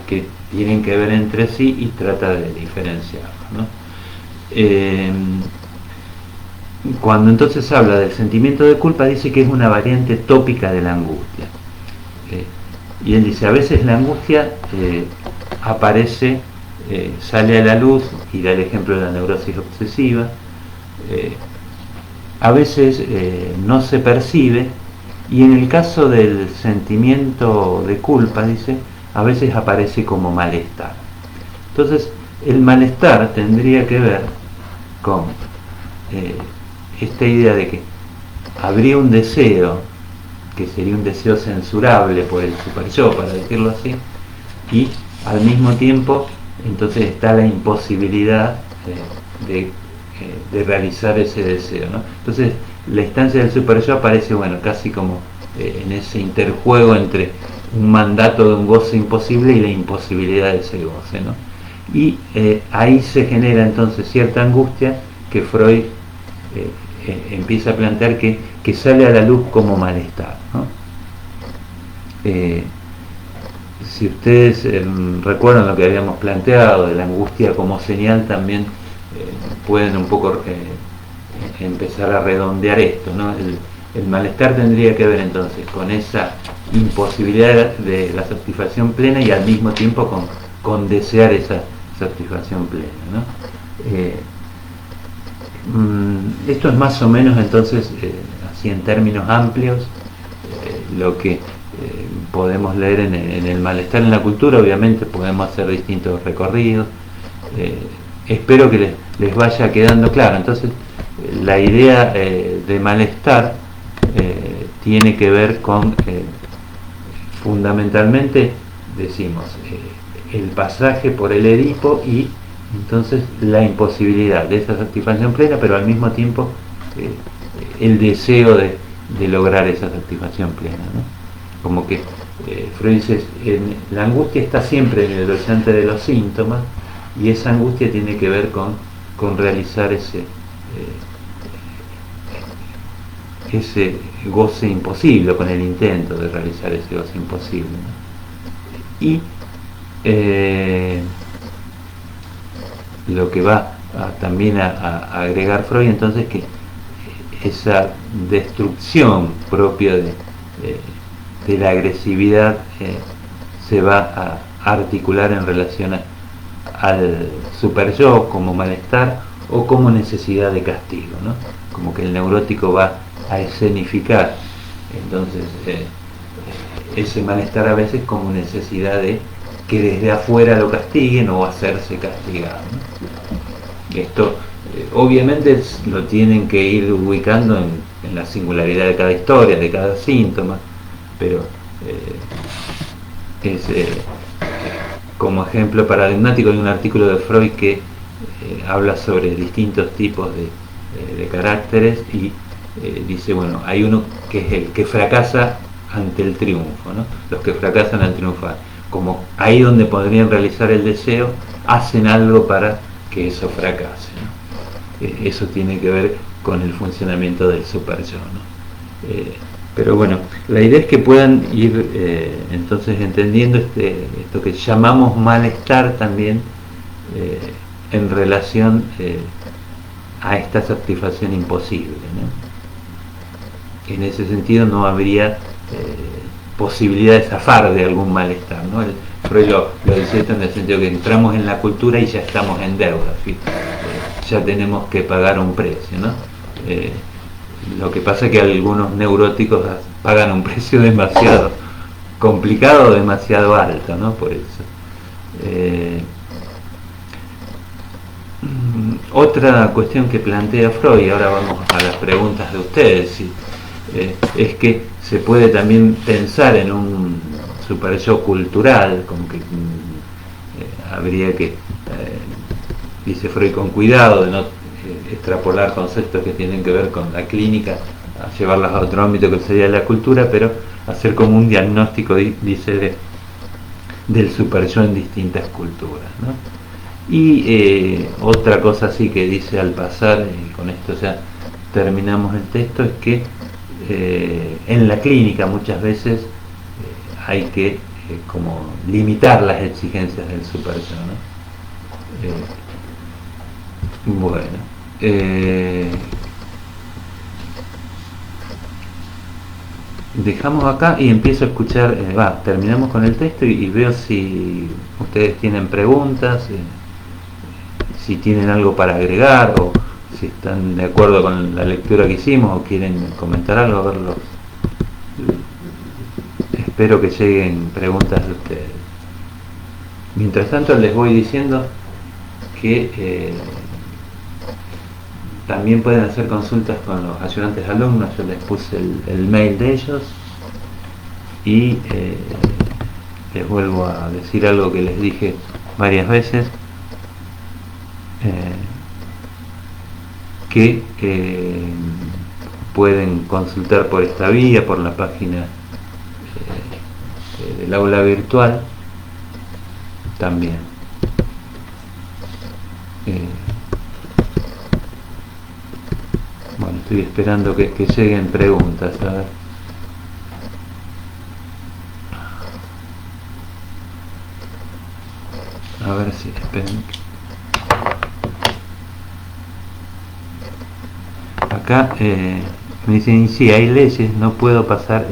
que tienen que ver entre sí y trata de diferenciarlos, ¿no? Cuando entonces habla del sentimiento de culpa, dice que es una variante tópica de la angustia. Y él dice, a veces la angustia aparece, sale a la luz, y da el ejemplo de la neurosis obsesiva, a veces no se percibe, y en el caso del sentimiento de culpa, dice, a veces aparece como malestar. Entonces, el malestar tendría que ver con esta idea de que habría un deseo, que sería un deseo censurable por el superyo, para decirlo así, y al mismo tiempo entonces está la imposibilidad de realizar ese deseo, ¿no? Entonces la instancia del superyo aparece, bueno, casi como en ese interjuego entre un mandato de un goce imposible y la imposibilidad de ese goce, ¿no? Y ahí se genera entonces cierta angustia que Freud empieza a plantear que sale a la luz como malestar, ¿no? Si ustedes recuerdan lo que habíamos planteado de la angustia como señal, también pueden un poco empezar a redondear esto, ¿no? El malestar tendría que ver entonces con esa imposibilidad de la satisfacción plena y al mismo tiempo con desear esa satisfacción plena, ¿no? Esto es más o menos entonces, así en términos amplios, lo que podemos leer en el malestar en la cultura. Obviamente podemos hacer distintos recorridos. Espero que les vaya quedando claro. Entonces, la idea de malestar tiene que ver con, fundamentalmente, decimos, el pasaje por el Edipo y entonces la imposibilidad de esa satisfacción plena, pero al mismo tiempo el deseo de lograr esa satisfacción plena, ¿no? Como que Freud dice, la angustia está siempre en el horizonte de los síntomas, y esa angustia tiene que ver con realizar ese goce imposible, con el intento de realizar ese goce imposible, ¿no? Y lo que va también a agregar Freud entonces, que esa destrucción propia de la agresividad se va a articular en relación al superyo como malestar o como necesidad de castigo, ¿no? Como que el neurótico va a escenificar entonces ese malestar a veces como necesidad de que desde afuera lo castiguen o hacerse castigar, ¿no? Esto obviamente lo tienen que ir ubicando en la singularidad de cada historia, de cada síntoma, pero como ejemplo paradigmático hay un artículo de Freud que habla sobre distintos tipos de caracteres y dice, bueno, hay uno que es el que fracasa ante el triunfo, ¿no? Los que fracasan al triunfar, como ahí donde podrían realizar el deseo, hacen algo para que eso fracase, ¿no? Eso tiene que ver con el funcionamiento del superyo, ¿no? Pero bueno, la idea es que puedan ir entonces entendiendo esto que llamamos malestar también en relación a esta satisfacción imposible, ¿no? en ese sentido no habría posibilidad de zafar de algún malestar, ¿no? Freud lo decía esto en el sentido que entramos en la cultura y ya estamos en deuda, ya tenemos que pagar un precio, ¿no? Lo que pasa es que algunos neuróticos pagan un precio demasiado complicado, demasiado alto, ¿no? Por eso. Otra cuestión que plantea Freud, y ahora vamos a las preguntas de ustedes, es que se puede también pensar en un super yo cultural, como que habría que, dice Freud, con cuidado de no extrapolar conceptos que tienen que ver con la clínica, a llevarlas a otro ámbito que sería la cultura, pero hacer como un diagnóstico, dice, del super yo en distintas culturas, ¿no? Y otra cosa así que dice al pasar, y con esto ya terminamos el texto, es que en la clínica muchas veces hay que como limitar las exigencias del super yo, ¿no? Bueno, dejamos acá y empiezo a escuchar, terminamos con el texto y veo si ustedes tienen preguntas, si tienen algo para agregar o si están de acuerdo con la lectura que hicimos o quieren comentar algo, a verlos. Espero que lleguen preguntas de ustedes. Mientras tanto les voy diciendo que también pueden hacer consultas con los ayudantes alumnos. Yo les puse el mail de ellos y les vuelvo a decir algo que les dije varias veces, que pueden consultar por esta vía, por la página del aula virtual también. Bueno, estoy esperando que lleguen preguntas, a ver si, esperen. Acá me dicen, sí, hay leyes, no puedo pasar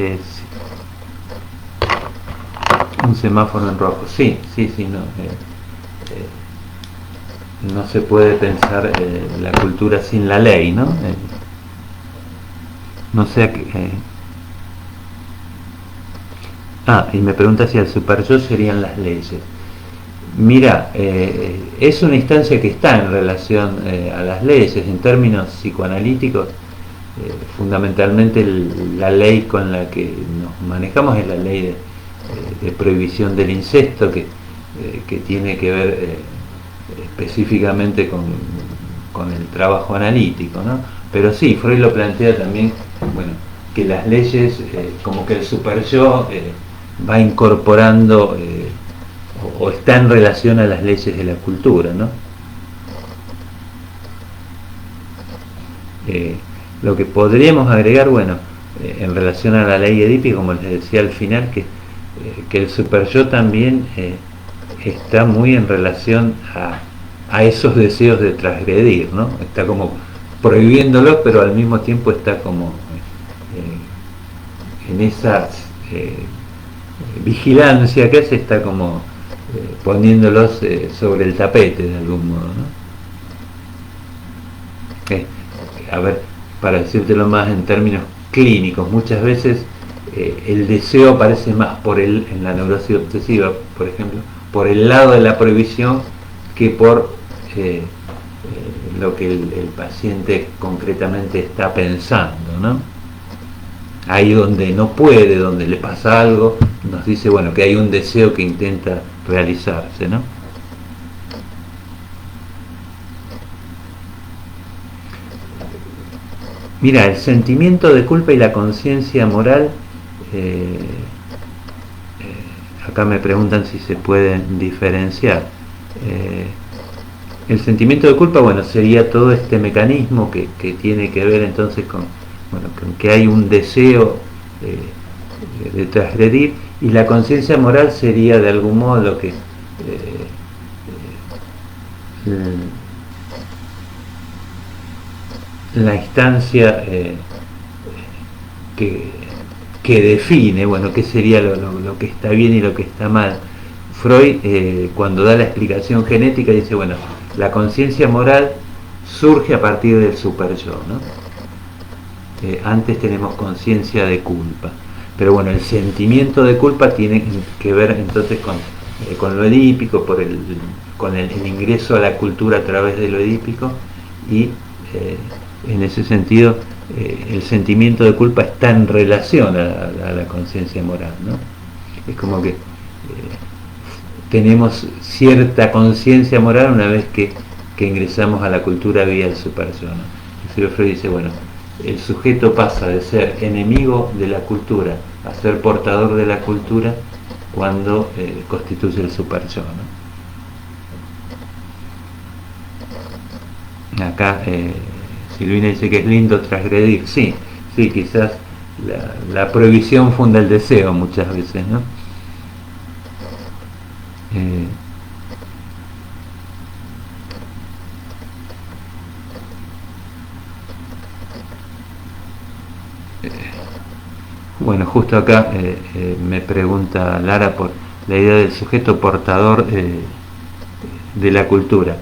un semáforo en rojo. Sí, no se puede pensar la cultura sin la ley, ¿no? No sé a qué. Y me pregunta si el super yo serían las leyes. Mira, es una instancia que está en relación a las leyes, en términos psicoanalíticos. Fundamentalmente la ley con la que nos manejamos es la ley de prohibición del incesto, que tiene que ver específicamente con el trabajo analítico, ¿no? Pero sí, Freud lo plantea también, bueno, que las leyes, como que el super yo va incorporando o está en relación a las leyes de la cultura, ¿no? Lo que podríamos agregar, bueno, en relación a la ley edípica, como les decía al final, que el super yo también está muy en relación a esos deseos de transgredir, ¿no? Está como prohibiéndolos, pero al mismo tiempo está como en esa vigilancia que se está como poniéndolos sobre el tapete de algún modo, ¿no? A ver, para decírtelo más en términos clínicos, muchas veces el deseo aparece más en la neurosis obsesiva, por ejemplo, por el lado de la prohibición que por lo que el paciente concretamente está pensando, ¿no? Ahí donde no puede, donde le pasa algo, nos dice, bueno, que hay un deseo que intenta realizarse, ¿no? Mira, el sentimiento de culpa y la conciencia moral, acá me preguntan si se pueden diferenciar. El sentimiento de culpa, bueno, sería todo este mecanismo que tiene que ver entonces con que hay un deseo de transgredir, y la conciencia moral sería de algún modo lo que la instancia que, que define, bueno, qué sería lo que está bien y lo que está mal. Freud, cuando da la explicación genética, dice, bueno, la conciencia moral surge a partir del superyo, ¿no? Antes tenemos conciencia de culpa. Pero bueno, el sentimiento de culpa tiene que ver entonces con lo edípico, con el ingreso a la cultura a través de lo edípico, y en ese sentido el sentimiento de culpa está en relación a la conciencia moral, ¿no? Es como que tenemos cierta conciencia moral una vez que ingresamos a la cultura vía el superyo, ¿no? Y Freud dice, bueno, el sujeto pasa de ser enemigo de la cultura a ser portador de la cultura cuando constituye el superyo, ¿no? Acá Silvina dice que es lindo transgredir. Sí, sí, quizás la prohibición funda el deseo muchas veces, ¿no? Bueno, justo acá me pregunta Lara por la idea del sujeto portador de la cultura.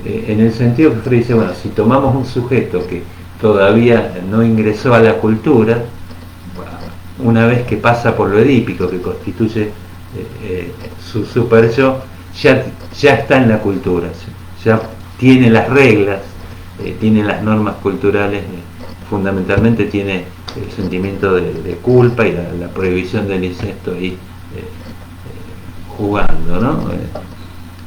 En el sentido que Freud dice, bueno, si tomamos un sujeto que todavía no ingresó a la cultura, una vez que pasa por lo edípico, que constituye su superyo, ya está en la cultura, ya tiene las reglas, tiene las normas culturales, fundamentalmente tiene el sentimiento de culpa y la prohibición del incesto ahí jugando, ¿no?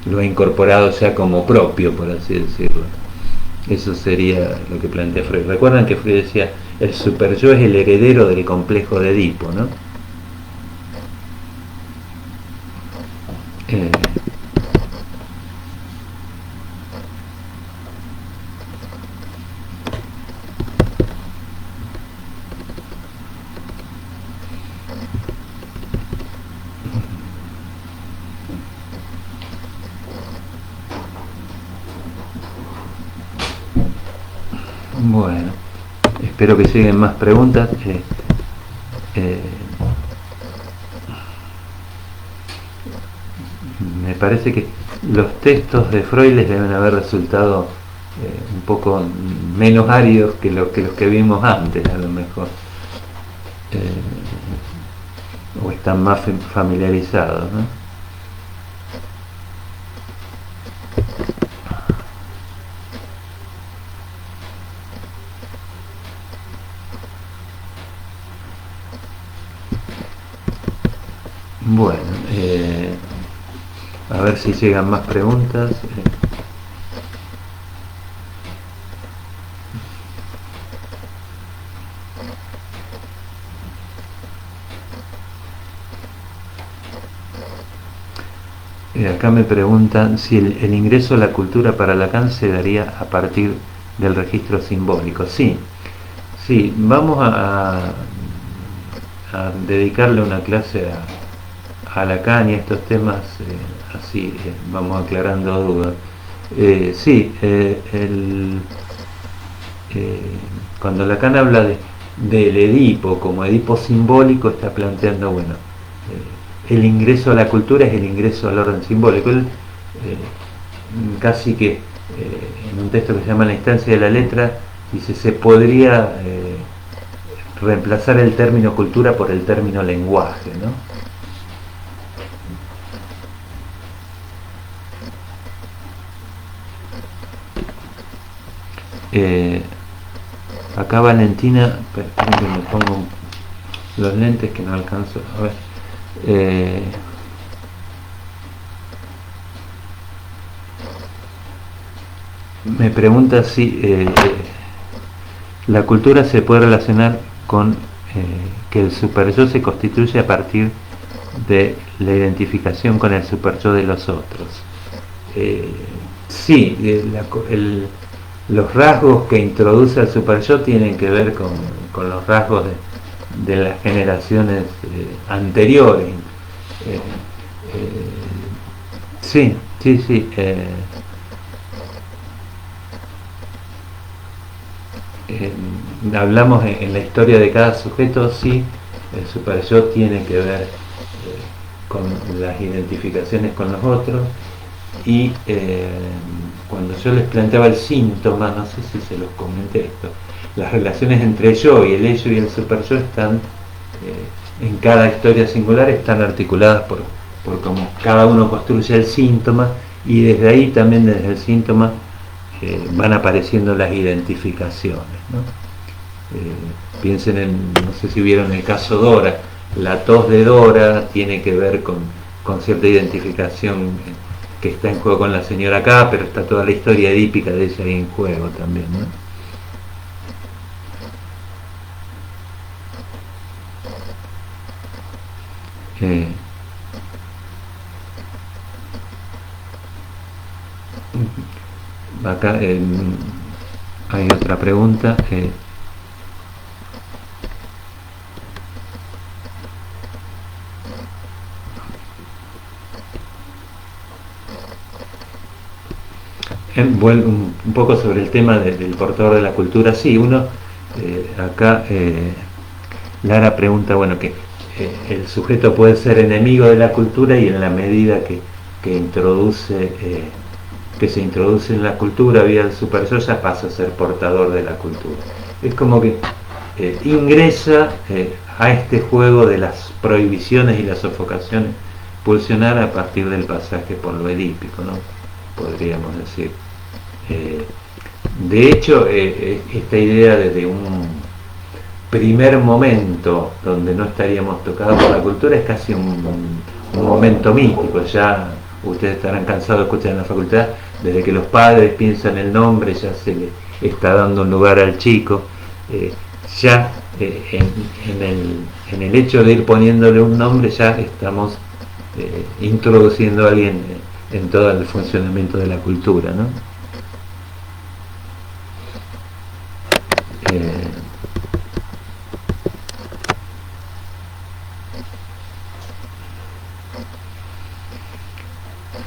Lo ha incorporado ya como propio, por así decirlo. Eso sería lo que plantea Freud. Recuerdan que Freud decía, el superyo es el heredero del complejo de Edipo, ¿no? Bueno, espero que lleguen más preguntas. Me parece que los textos de Freud les deben haber resultado un poco menos áridos que los que vimos antes, a lo mejor. O están más familiarizados, ¿no? Bueno, a ver si llegan más preguntas. Acá me preguntan si el ingreso a la cultura para Lacan se daría a partir del registro simbólico. Sí, sí, vamos a dedicarle una clase a Lacan y a estos temas, así vamos aclarando dudas. Sí, cuando Lacan habla del Edipo como Edipo simbólico, está planteando, bueno, el ingreso a la cultura es el ingreso al orden simbólico. Él, casi que en un texto que se llama La instancia de la letra, dice, se podría reemplazar el término cultura por el término lenguaje, ¿no? Acá Valentina, esperen que me pongo los lentes que no alcanzo a ver. Me pregunta si la cultura se puede relacionar con que el superyo se constituye a partir de la identificación con el superyo de los otros. Sí, los rasgos que introduce el superyo tienen que ver con los rasgos de las generaciones anteriores. Sí, sí, sí. hablamos en la historia de cada sujeto, sí, el super yo tiene que ver con las identificaciones con los otros, y cuando yo les planteaba el síntoma, no sé si se los comenté esto, las relaciones entre yo y el ello y el super yo están en cada historia singular, están articuladas por cómo cada uno construye el síntoma, y desde ahí también, desde el síntoma, van apareciendo las identificaciones, ¿no? Piensen en, no sé si vieron el caso Dora, la tos de Dora tiene que ver con cierta identificación que está en juego con la señora K, pero está toda la historia edípica de ella ahí en juego también, ¿no? Acá hay otra pregunta. Vuelvo un poco sobre el tema del portador de la cultura. Sí, uno, acá Lara pregunta, bueno, que el sujeto puede ser enemigo de la cultura, y en la medida que introduce, que se introduce en la cultura vía el super yo, ya pasa a ser portador de la cultura. Es como que ingresa a este juego de las prohibiciones y las sofocaciones pulsionar a partir del pasaje por lo edípico, ¿no? Podríamos decir. De hecho, esta idea desde un primer momento donde no estaríamos tocados por la cultura es casi un momento mítico. Ya ustedes estarán cansados de escuchar en la facultad, desde que los padres piensan el nombre ya se le está dando un lugar al chico. Ya en el hecho de ir poniéndole un nombre ya estamos introduciendo a alguien en todo el funcionamiento de la cultura, ¿no?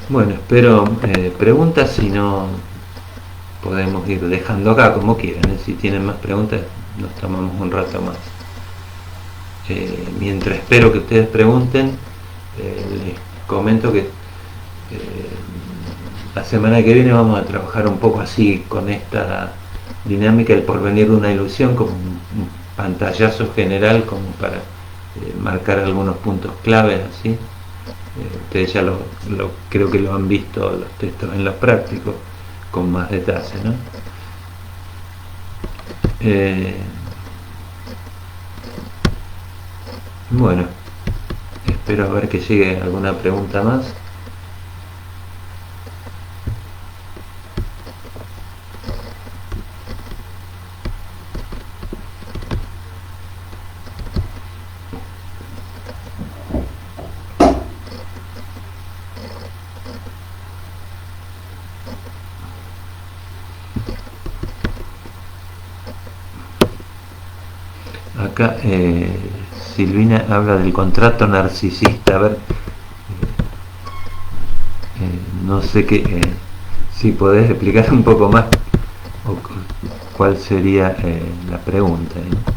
Bueno, espero preguntas, si no podemos ir dejando acá como quieran, si tienen más preguntas nos tomamos un rato más. Mientras espero que ustedes pregunten, les comento que la semana que viene vamos a trabajar un poco así con esta dinámica, el porvenir de una ilusión, como un pantallazo general como para marcar algunos puntos claves así. Ustedes ya creo que lo han visto los textos en los prácticos con más detalle, ¿no? Bueno, espero a ver que llegue alguna pregunta más. Acá Silvina habla del contrato narcisista. A ver, no sé qué, si podés explicar un poco más o cuál sería la pregunta, ¿no?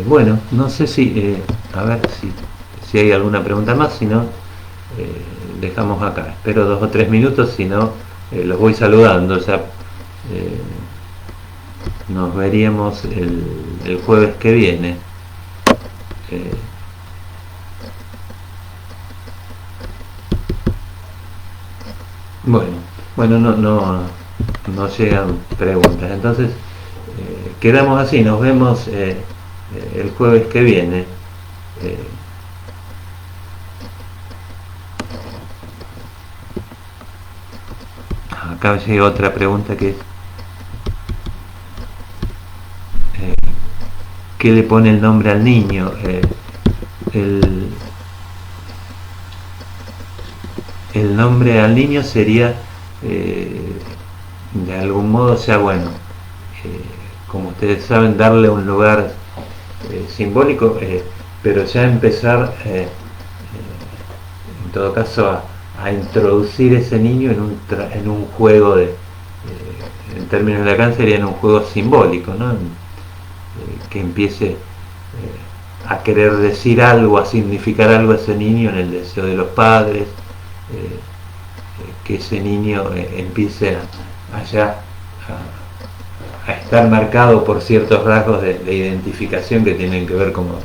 Bueno, no sé si, a ver si hay alguna pregunta más, si no, dejamos acá. Espero 2 o 3 minutos, si no, los voy saludando. Ya nos veríamos el jueves que viene. Bueno, no llegan preguntas. Entonces, quedamos así, nos vemos el jueves que viene. Acá llega otra pregunta que es ¿qué le pone el nombre al niño? El nombre al niño sería de algún modo sea bueno, como ustedes saben, darle un lugar simbólico, pero ya empezar en todo caso a introducir ese niño en un juego en términos de Lacan sería en un juego simbólico, ¿no? Que empiece a querer decir algo, a significar algo a ese niño en el deseo de los padres, que ese niño empiece allá a estar marcado por ciertos rasgos de identificación que tienen que ver, como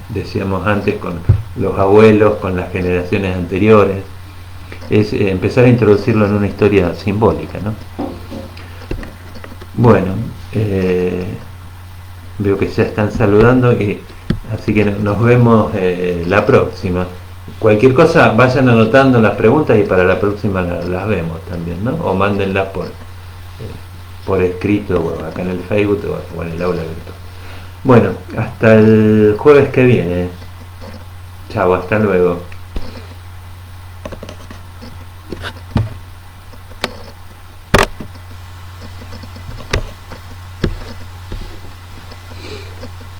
decíamos antes, con los abuelos, con las generaciones anteriores. Es empezar a introducirlo en una historia simbólica, ¿no? Bueno, veo que ya están saludando, así que nos vemos la próxima. Cualquier cosa vayan anotando las preguntas y para la próxima las vemos también, ¿no? O mándenlas por escrito, o acá en el Facebook o en el aula virtual. Bueno, hasta el jueves que viene. Chao, hasta luego.